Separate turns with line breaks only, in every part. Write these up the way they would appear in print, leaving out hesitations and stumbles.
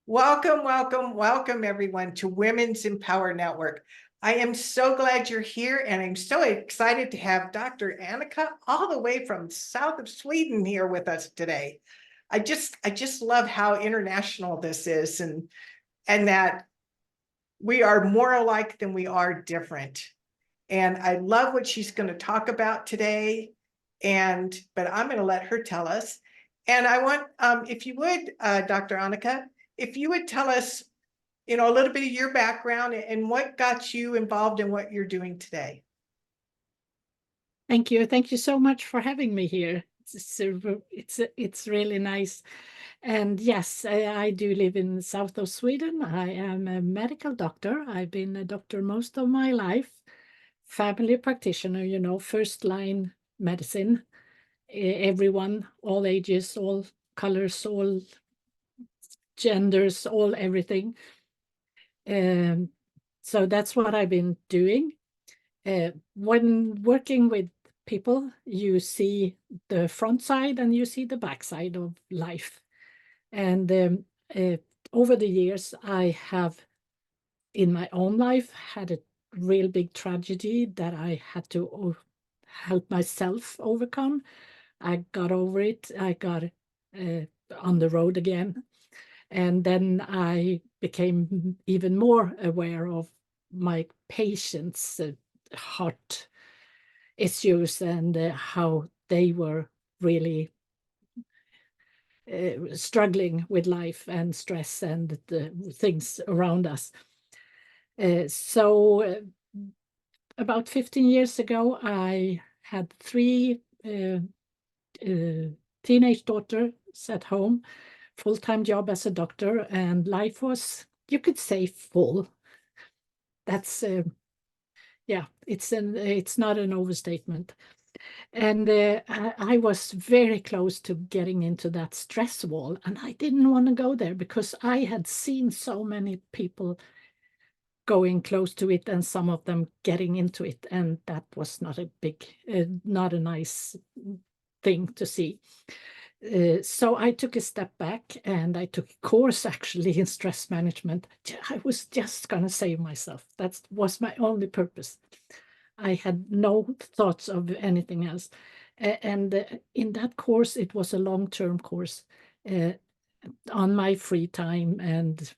Welcome, welcome, welcome everyone to Women's Empower Network. I am so glad you're here and I'm so excited to have Dr. Annika all the way from south of Sweden here with us today. I just love how international this is and that we are more alike than we are different. And I love what she's going to talk about today. But I'm going to let her tell us. And I want, if you would, Dr. Annika, if you would tell us, a little bit of your background and what got you involved in what you're doing today.
Thank you. Thank you so much for having me here. It's really nice. And yes, I do live in the south of Sweden. I am a medical doctor. I've been a doctor most of my life, family practitioner, first line medicine. Everyone, all ages, all colors, all genders, all everything. So that's what I've been doing. When working with people, you see the front side and you see the back side of life. And over the years, I have, in my own life, had a real big tragedy that I had to help myself overcome. I got over it. I got on the road again. And then I became even more aware of my patients' heart issues and how they were really struggling with life and stress and the things around us. So about 15 years ago, I had three teenage daughters at home, full-time job as a doctor, and life was, you could say, full. That's yeah, it's not an overstatement. And I was very close to getting into that stress wall, and I didn't want to go there because I had seen so many people going close to it and some of them getting into it, and that was not not a nice thing to see. So I took a step back and I took a course actually in stress management. I was just going to save myself. That was my only purpose. I had no thoughts of anything else. And in that course, it was a long-term course on my free time and,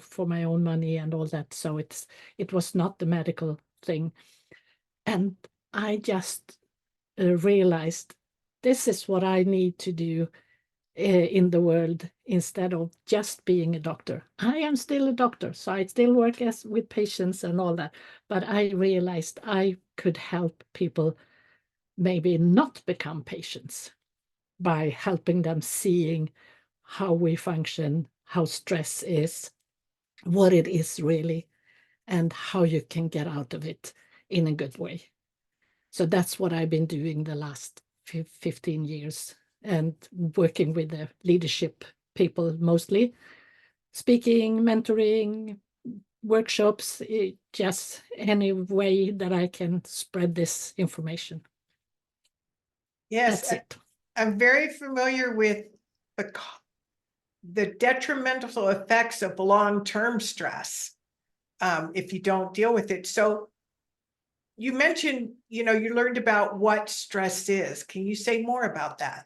for my own money and all that. So it was not the medical thing. And I just realized this is what I need to do in the world instead of just being a doctor. I am still a doctor, so I still work with patients and all that. But I realized I could help people maybe not become patients by helping them seeing how we function, how stress is, what it is really, and how you can get out of it in a good way. So that's what I've been doing the last 15 years and working with the leadership people mostly, speaking, mentoring, workshops, just any way that I can spread this information.
Yes,
That's it.
I'm very familiar with the detrimental effects of long-term stress if you don't deal with it. So you mentioned, you learned about what stress is. Can you say more about that?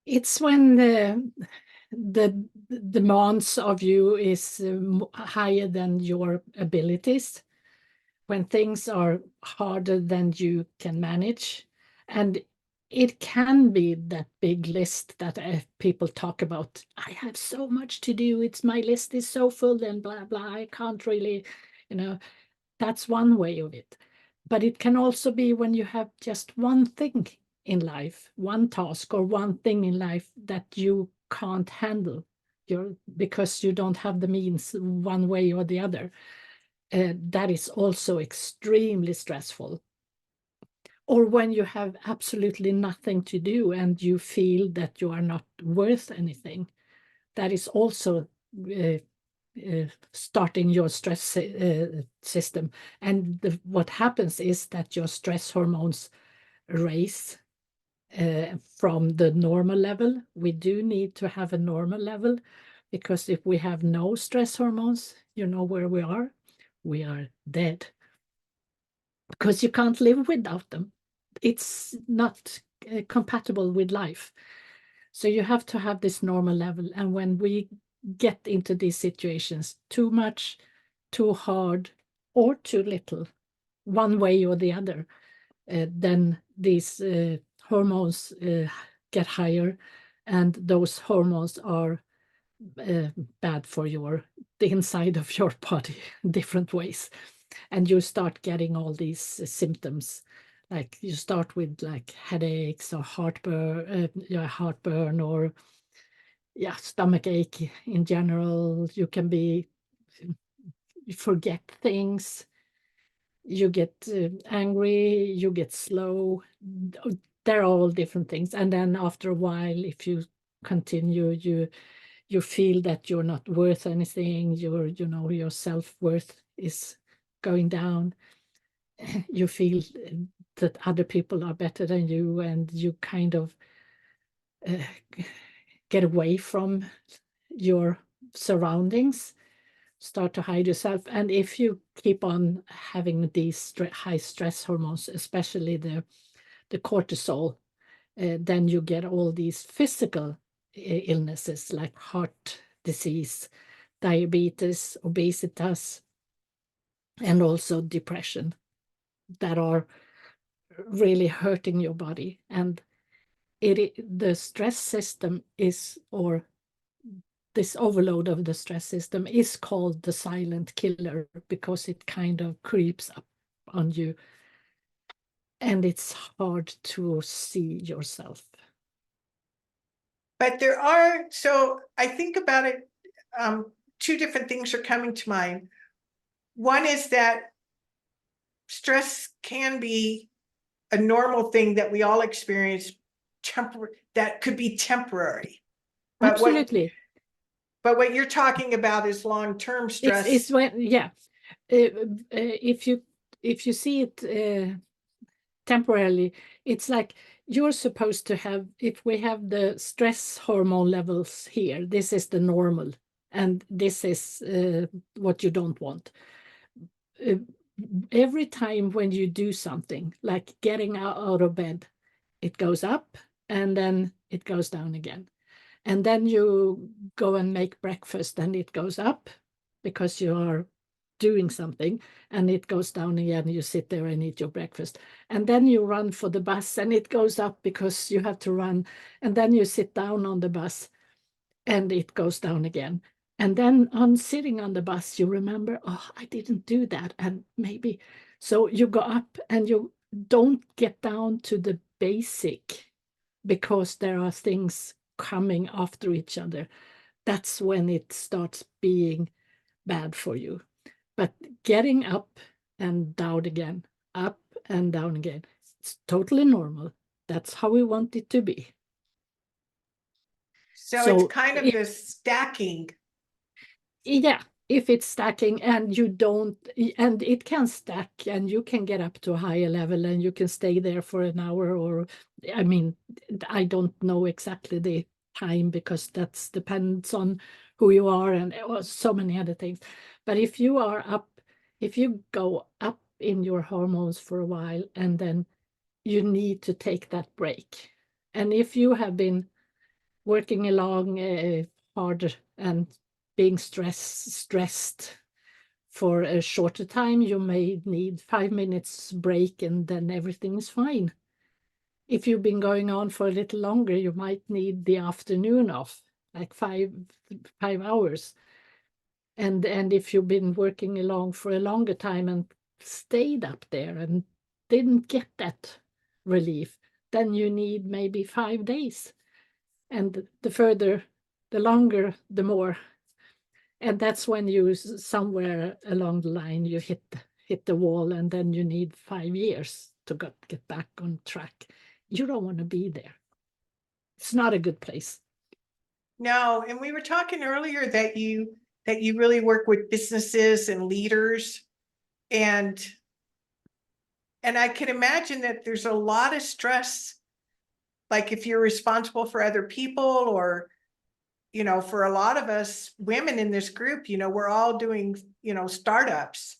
It's when the demands of you is higher than your abilities, when things are harder than you can manage. And it can be that big list that people talk about. I have so much to do. My list is so full and blah, blah. I can't really, that's one way of it. But it can also be when you have just one thing in life, one task or one thing in life that you can't handle because you don't have the means one way or the other. That is also extremely stressful. Or when you have absolutely nothing to do and you feel that you are not worth anything, that is also starting your stress system. And what happens is that your stress hormones raise from the normal level. We do need to have a normal level, because if we have no stress hormones, you know where we are? We are dead. Because you can't live without them. It's not compatible with life. So you have to have this normal level. And when we get into these situations, too much, too hard, or too little, one way or the other, then these hormones get higher, and those hormones are bad for the inside of your body in different ways. And you start getting all these symptoms. Like you start with like headaches or heartburn, or stomach ache in general. You forget things, you get angry, you get slow. They're all different things. And then after a while, if you continue, you feel that you're not worth anything. Your self-worth is going down. You feel that other people are better than you, and you kind of get away from your surroundings, start to hide yourself. And if you keep on having these high stress hormones, especially the cortisol, then you get all these physical illnesses like heart disease, diabetes, obesitas, and also depression, that are really hurting your body. And the stress system is, or this overload of the stress system is called the silent killer, because it kind of creeps up on you, and it's hard to see yourself.
But so I think about it, two different things are coming to mind. One is that stress can be a normal thing that we all experience, that could be temporary. But
Absolutely.
what you're talking about is long-term stress.
It's when, if you see it temporarily, it's like you're supposed to have, if we have the stress hormone levels here, this is the normal, and this is what you don't want. Every time when you do something like getting out of bed, it goes up and then it goes down again. And then you go and make breakfast and it goes up because you are doing something, and it goes down again. You sit there and eat your breakfast. And then you run for the bus and it goes up because you have to run. And then you sit down on the bus and it goes down again. And then on sitting on the bus, you remember, oh, I didn't do that. And maybe, so you go up and you don't get down to the basic, because there are things coming after each other. That's when it starts being bad for you. But getting up and down again, up and down again, it's totally normal. That's how we want it to be.
So it's kind of this stacking.
Yeah, if it's stacking and you don't, and it can stack, and you can get up to a higher level and you can stay there for an hour, or, I mean, I don't know exactly the time, because that depends on who you are and so many other things. But if you are up, if you go up in your hormones for a while, and then you need to take that break. And if you have been working along harder and being stressed for a shorter time, you may need 5 minutes break and then everything is fine. If you've been going on for a little longer, you might need the afternoon off, like 5 hours. And if you've been working along for a longer time and stayed up there and didn't get that relief, then you need maybe 5 days. And the longer, the more. And that's when you, somewhere along the line, you hit the wall, and then you need 5 years to get back on track. You don't want to be there. It's not a good place.
No, and we were talking earlier that you really work with businesses and leaders, and I can imagine that there's a lot of stress like if you're responsible for other people, or, you know, for a lot of us women in this group, you know, we're all doing, you know, startups.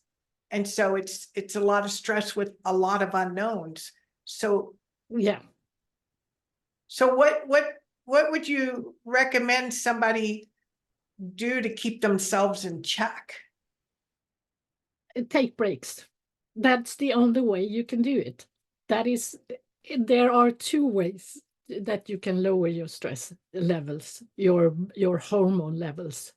And so it's a lot of stress with a lot of unknowns. So,
Yeah.
so what would you recommend somebody do to keep themselves in check?
Take breaks. That's the only way you can do it. That is, there are two ways that you can lower your stress levels, your hormone levels.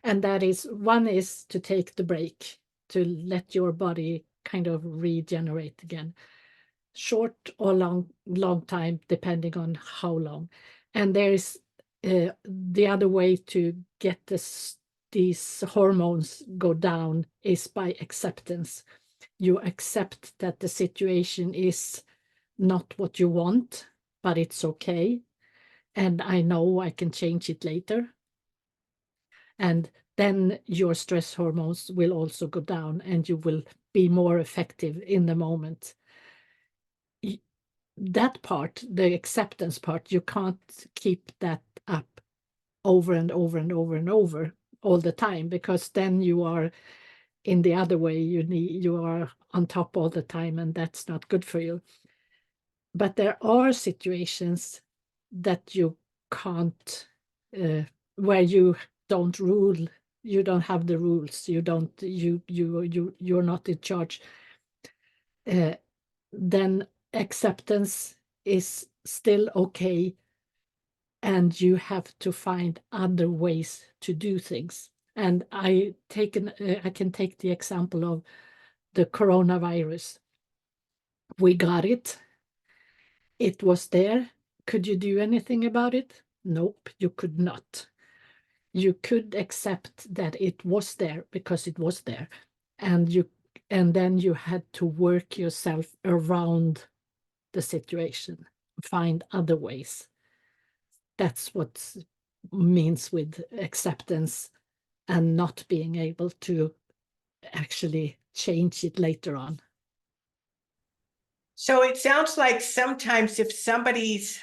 And that is, one is to take the break, to let your body kind of regenerate again. Short or long time, depending on how long. And there is the other way to get these hormones go down is by acceptance. You accept that the situation is not what you want, but it's okay. And I know I can change it later. And then your stress hormones will also go down and you will be more effective in the moment. That part, the acceptance part, you can't keep that up over and over and over and over all the time, because then you are in the other way, you are on top all the time, and that's not good for you. But there are situations that you can't, where you don't rule, you don't have the rules, you're not in charge. Then acceptance is still okay, and you have to find other ways to do things. And I can take the example of the coronavirus. We got it. It was there. Could you do anything about it? Nope, you could not. You could accept that it was there because it was there, and then you had to work yourself around the situation, find other ways. That's what means with acceptance and not being able to actually change it later on.
So it sounds like sometimes if somebody's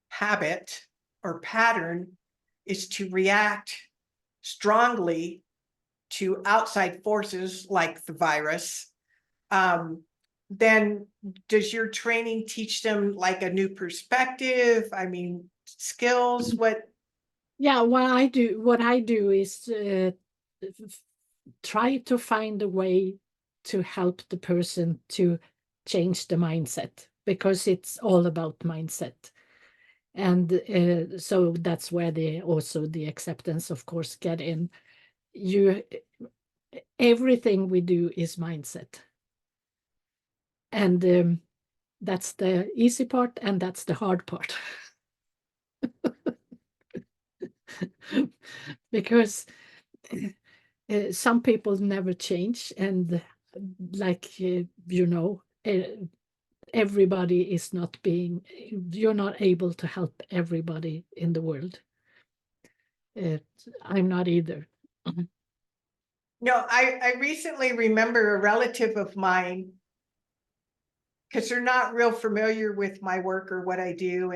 habit or pattern is to react strongly to outside forces like the virus, then does your training teach them like a new perspective? I mean, skills, what?
Yeah, what I do is try to find a way to help the person to change the mindset, because it's all about mindset. And so that's where the acceptance, of course, get in. Everything we do is mindset. And that's the easy part, and that's the hard part. Because some people never change, and like everybody is not being, you're not able to help everybody in the world. I'm not either.
No, I recently remember a relative of mine, because they're not real familiar with my work or what I do,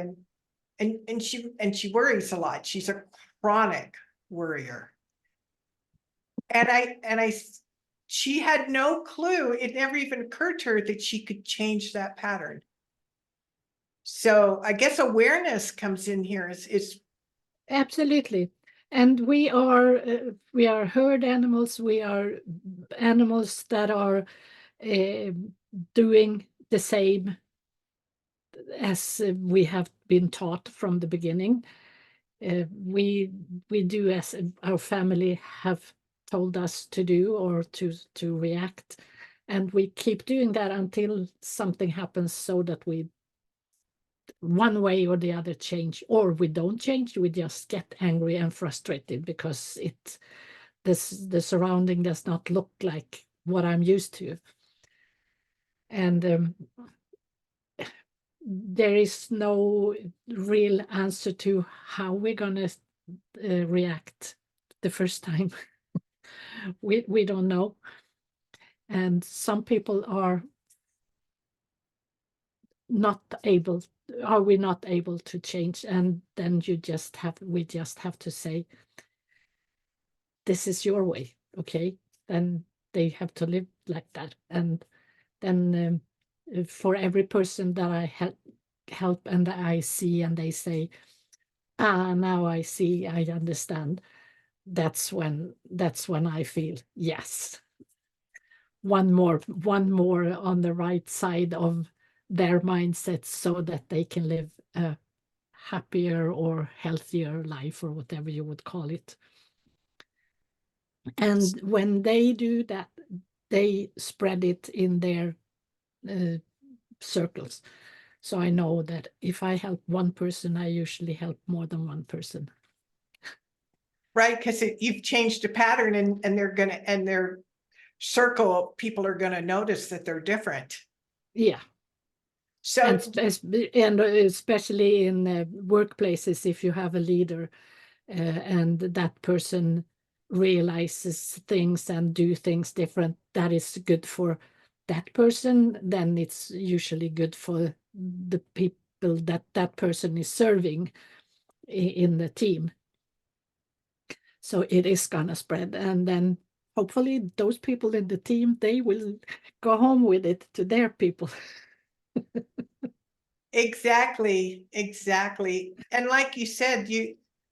and she worries a lot. She's a chronic worrier. And she had no clue. It never even occurred to her that she could change that pattern. So I guess awareness comes in here is
Absolutely. And we are herd animals. We are animals that are doing the same as we have been taught from the beginning. We do as our family have told us to do, or to react, and we keep doing that until something happens, so that we one way or the other change, or we don't change. We just get angry and frustrated because the surrounding does not look like what I'm used to. And there is no real answer to how we're going to react the first time. we don't know. And some people are not able, are we not able to change? And then we just have to say, this is your way, okay? Then they have to live like that. And then for every person that I help and I see, and they say, now I see, I understand. That's when I feel, yes, one more on the right side of their mindset, so that they can live a happier or healthier life, or whatever you would call it. And when they do that, they spread it in their circles. So I know that if I help one person, I usually help more than one person.
Right, because you've changed a pattern, and they're gonna, and their circle, people are gonna notice that they're different.
Yeah.
So
And especially in workplaces, if you have a leader and that person realizes things and do things different, that is good for that person, then it's usually good for the people that person is serving in the team. So it is gonna spread, and then hopefully those people in the team, they will go home with it to their people.
exactly. And like you said,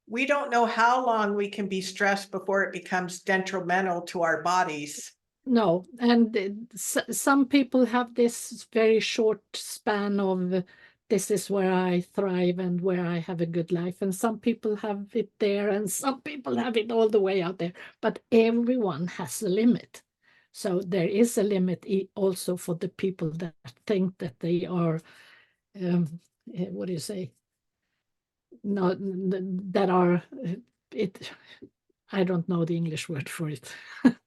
we don't know how long we can be stressed before it becomes detrimental to our bodies.
No, and some people have this very short span of this is where I thrive and where I have a good life, and some people have it there, and some people have it all the way out there. But everyone has a limit, so there is a limit also for the people that think that they are, what do you say? Not that are it. I don't know the English word for it,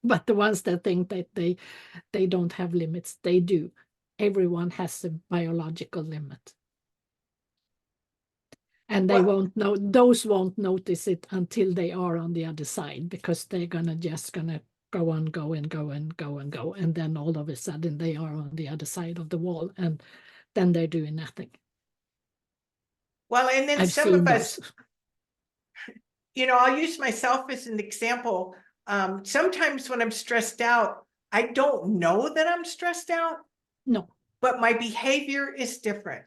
but the ones that think that they don't have limits, they do. Everyone has a biological limit. And they won't know, those won't notice it until they are on the other side, because they're just gonna go and go and go and go and go. And then all of a sudden they are on the other side of the wall, and then they're doing nothing.
Well, and then
I've
some of
seen
us,
those.
I'll use myself as an example. Sometimes when I'm stressed out, I don't know that I'm stressed out,
No,
but my behavior is different.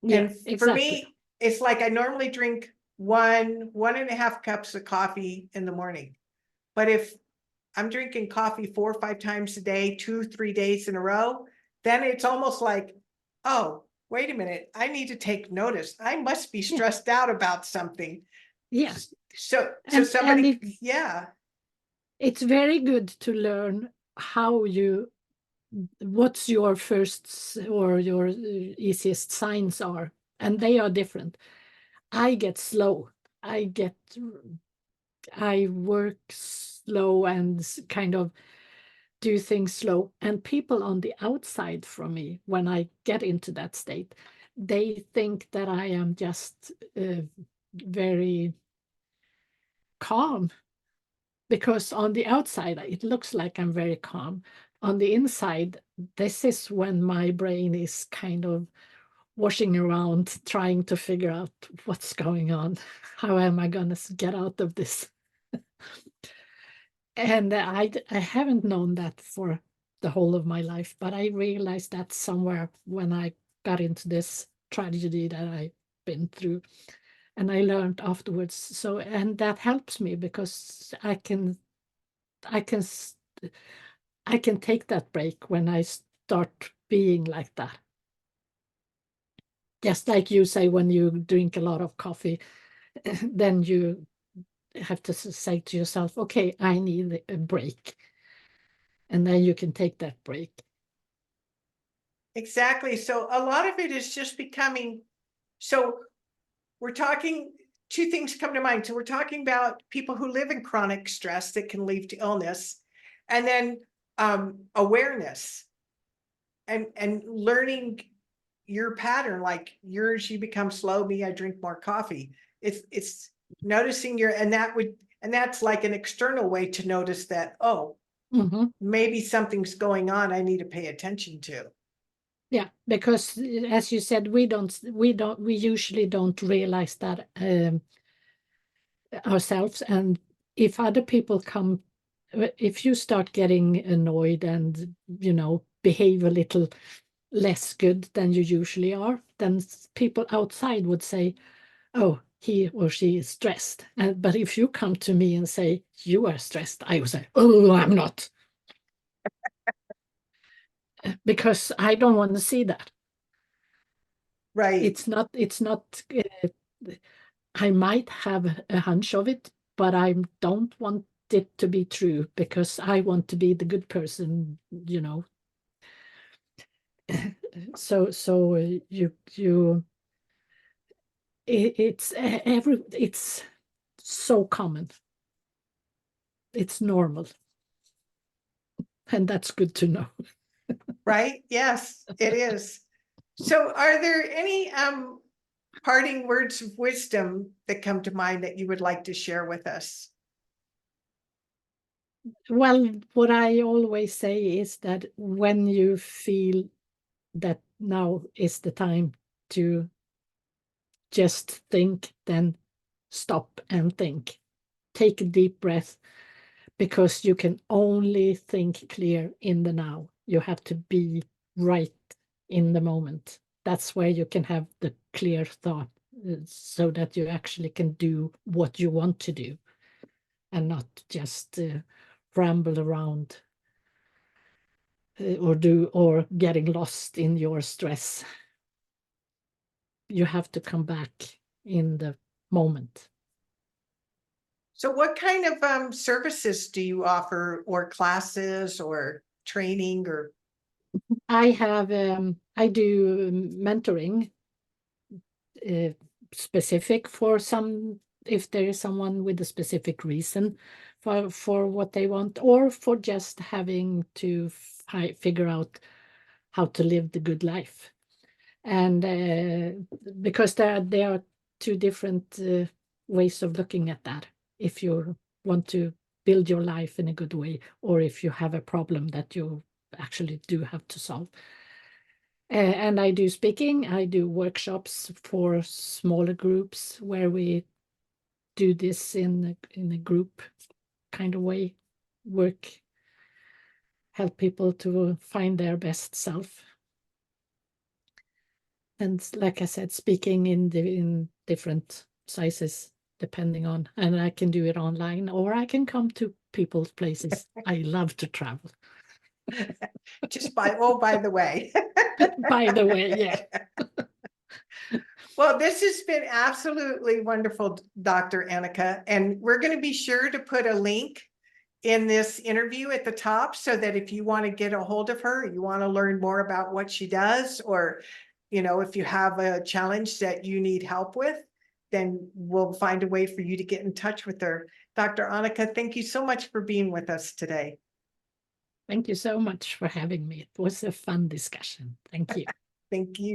yeah,
And for
exactly.
me, it's like I normally drink 1.5 cups of coffee in the morning. But if I'm drinking coffee 4 or 5 times a day, 2, 3 days in a row, then it's almost like, oh, wait a minute, I need to take notice. I must be
Yeah,
stressed out about something.
yeah.
So
And
somebody, yeah,
it's very good to learn how what's your first or your easiest signs are, and they are different. I get slow. I work slow and kind of do things slow, and people on the outside from me, when I get into that state, they think that I am just very calm, because on the outside it looks like I'm very calm. On the inside, this is when my brain is kind of washing around, trying to figure out what's going on. How am I going to get out of this? And I haven't known that for the whole of my life, but I realized that somewhere when I got into this tragedy that I've been through, and I learned afterwards. So, and that helps me, because I can I can take that break when I start being like that. Just like you say, when you drink a lot of coffee, then you have to say to yourself, okay, I need a break. And then you can take that break.
exactly. So a lot of it is just becoming, so we're talking, two things come to mind. So we're talking about people who live in chronic stress that can lead to illness, and then awareness and learning your pattern. Like yours, you become slow, me, I drink more coffee. It's noticing and that's like an external way to notice that, oh,
Mhm.
maybe something's going on I need to pay attention to.
Yeah, because as you said, we usually don't realize that ourselves. And if other people come, if you start getting annoyed and, behave a little less good than you usually are, then people outside would say, oh, he or she is stressed. But if you come to me and say, you are stressed, I would say, oh, I'm not. Because I don't want to see that.
Right,
It's not, I might have a hunch of it, but I don't want it to be true because I want to be the good person. So it's so common. It's normal, and that's good to know.
right? Yes, it is. So are there any parting words of wisdom that come to mind that you would like to share with us?
Well, what I always say is that when you feel that now is the time to just think, then stop and think. Take a deep breath, because you can only think clear in the now. You have to be right in the moment. That's where you can have the clear thought, so that you actually can do what you want to do and not just ramble around, or getting lost in your stress. You have to come back in the moment.
So what kind of services do you offer, or classes or training or?
I do mentoring, uh, specific for some, if there is someone with a specific reason for what they want, or for just having to figure out how to live the good life. And because there are two different ways of looking at that. If you want to build your life in a good way, or if you have a problem that you actually do have to solve. And I do speaking, I do workshops for smaller groups where we do this in a group kind of way, help people to find their best self. And like I said, speaking in different sizes depending on, and I can do it online, or I can come to people's places. I love to travel.
Just by the way.
By the way, yeah.
Well, this has been absolutely wonderful, Dr. Annika, and we're going to be sure to put a link in this interview at the top, so that if you want to get a hold of her, you want to learn more about what she does, or, if you have a challenge that you need help with, then we'll find a way for you to get in touch with her. Dr. Annika, thank you so much for being with us today.
Thank you so much for having me. It was a fun discussion. Thank you.
Thank you.